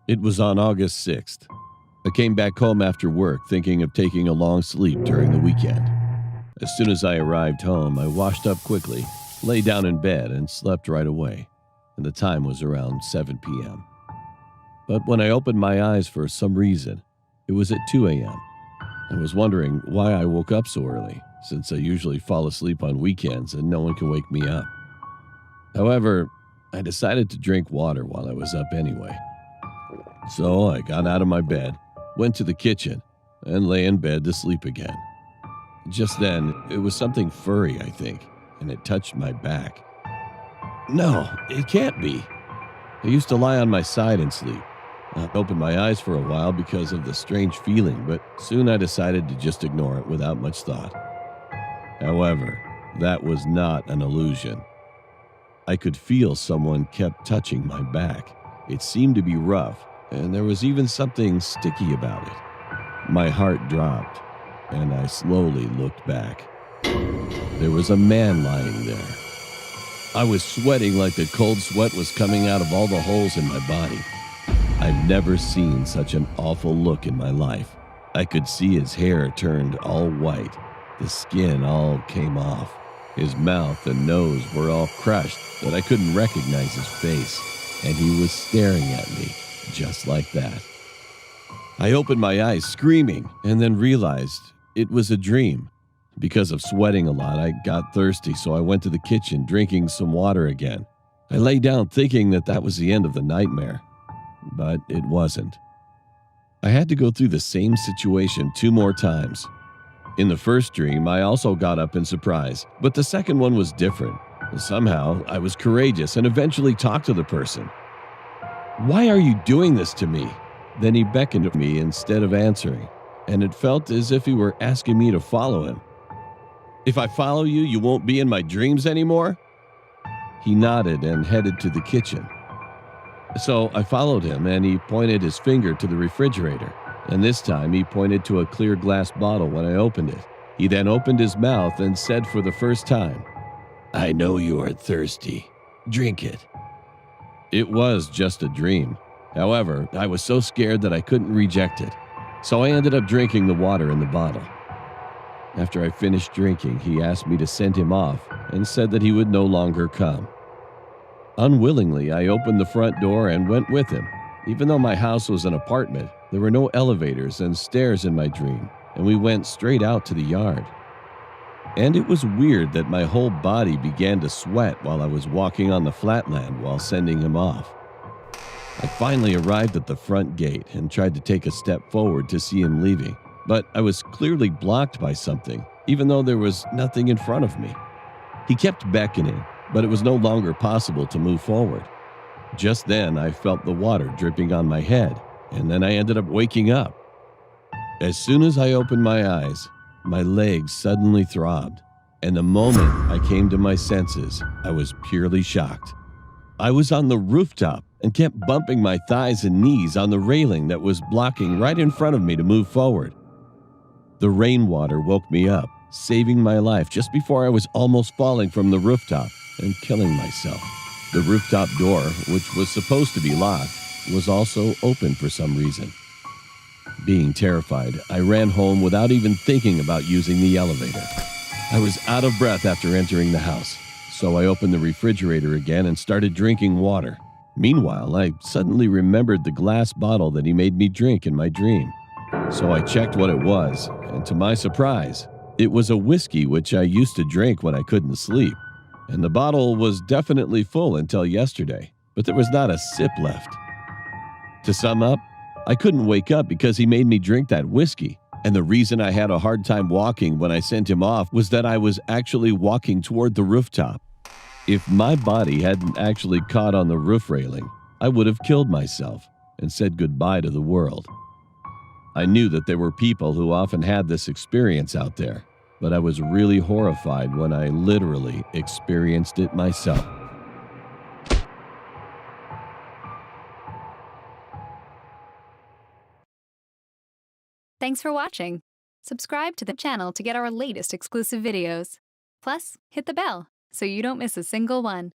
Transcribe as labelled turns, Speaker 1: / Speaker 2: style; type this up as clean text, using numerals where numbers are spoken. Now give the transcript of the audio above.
Speaker 1: It was on August 6th. I came back home after work thinking of taking a long sleep during the weekend. As soon as I arrived home, I washed up quickly, lay down in bed, and slept right away. And the time was around 7 p.m. But when I opened my eyes for some reason, it was at 2 a.m. I was wondering why I woke up so early, since I usually fall asleep on weekends and no one can wake me up. However, I decided to drink water while I was up anyway. So I got out of my bed, went to the kitchen, and lay in bed to sleep again. Just then, it was something furry, I think, and it touched my back. No, it can't be. I used to lie on my side and sleep. I opened my eyes for a while because of the strange feeling, but soon I decided to just ignore it without much thought. However, that was not an illusion. I could feel someone kept touching my back. It seemed to be rough, and there was even something sticky about it. My heart dropped, and I slowly looked back. There was a man lying there. I was sweating like the cold sweat was coming out of all the holes in my body. I've never seen such an awful look in my life. I could see his hair turned all white. The skin all came off. His mouth and nose were all crushed that I couldn't recognize his face, and he was staring at me just like that. I opened my eyes screaming and then realized it was a dream. Because of sweating a lot, I got thirsty, so I went to the kitchen drinking some water again. I lay down thinking that was the end of the nightmare, but it wasn't. I had to go through the same situation 2 more times. In the first dream, I also got up in surprise, but the second one was different. Somehow, I was courageous and eventually talked to the person. "Why are you doing this to me?" Then he beckoned to me instead of answering, and it felt as if he were asking me to follow him. "If I follow you, you won't be in my dreams anymore?" He nodded and headed to the kitchen. So I followed him, and he pointed his finger to the refrigerator, and this time he pointed to a clear glass bottle when I opened it. He then opened his mouth and said for the first time, "I know you are thirsty. Drink it." It was just a dream. However, I was so scared that I couldn't reject it, so I ended up drinking the water in the bottle. After I finished drinking, he asked me to send him off and said that he would no longer come. Unwillingly, I opened the front door and went with him. Even though my house was an apartment, there were no elevators and stairs in my dream, and we went straight out to the yard. And it was weird that my whole body began to sweat while I was walking on the flatland while sending him off. I finally arrived at the front gate and tried to take a step forward to see him leaving, but I was clearly blocked by something, even though there was nothing in front of me. He kept beckoning, but it was no longer possible to move forward. Just then, I felt the water dripping on my head, and then I ended up waking up. As soon as I opened my eyes, my legs suddenly throbbed, and the moment I came to my senses, I was purely shocked. I was on the rooftop and kept bumping my thighs and knees on the railing that was blocking right in front of me to move forward. The rainwater woke me up, saving my life just before I was almost falling from the rooftop and killing myself. The rooftop door, which was supposed to be locked, was also open for some reason. Being terrified, I ran home without even thinking about using the elevator. I was out of breath after entering the house, so I opened the refrigerator again and started drinking water. Meanwhile, I suddenly remembered the glass bottle that he made me drink in my dream. So I checked what it was, and to my surprise, it was a whiskey which I used to drink when I couldn't sleep. And the bottle was definitely full until yesterday, but there was not a sip left. To sum up, I couldn't wake up because he made me drink that whiskey. And the reason I had a hard time walking when I sent him off was that I was actually walking toward the rooftop. If my body hadn't actually caught on the roof railing, I would have killed myself and said goodbye to the world. I knew that there were people who often had this experience out there, but I was really horrified when I literally experienced it myself.
Speaker 2: Thanks for watching. Subscribe to the channel to get our latest exclusive videos. Plus, hit the bell so you don't miss a single one.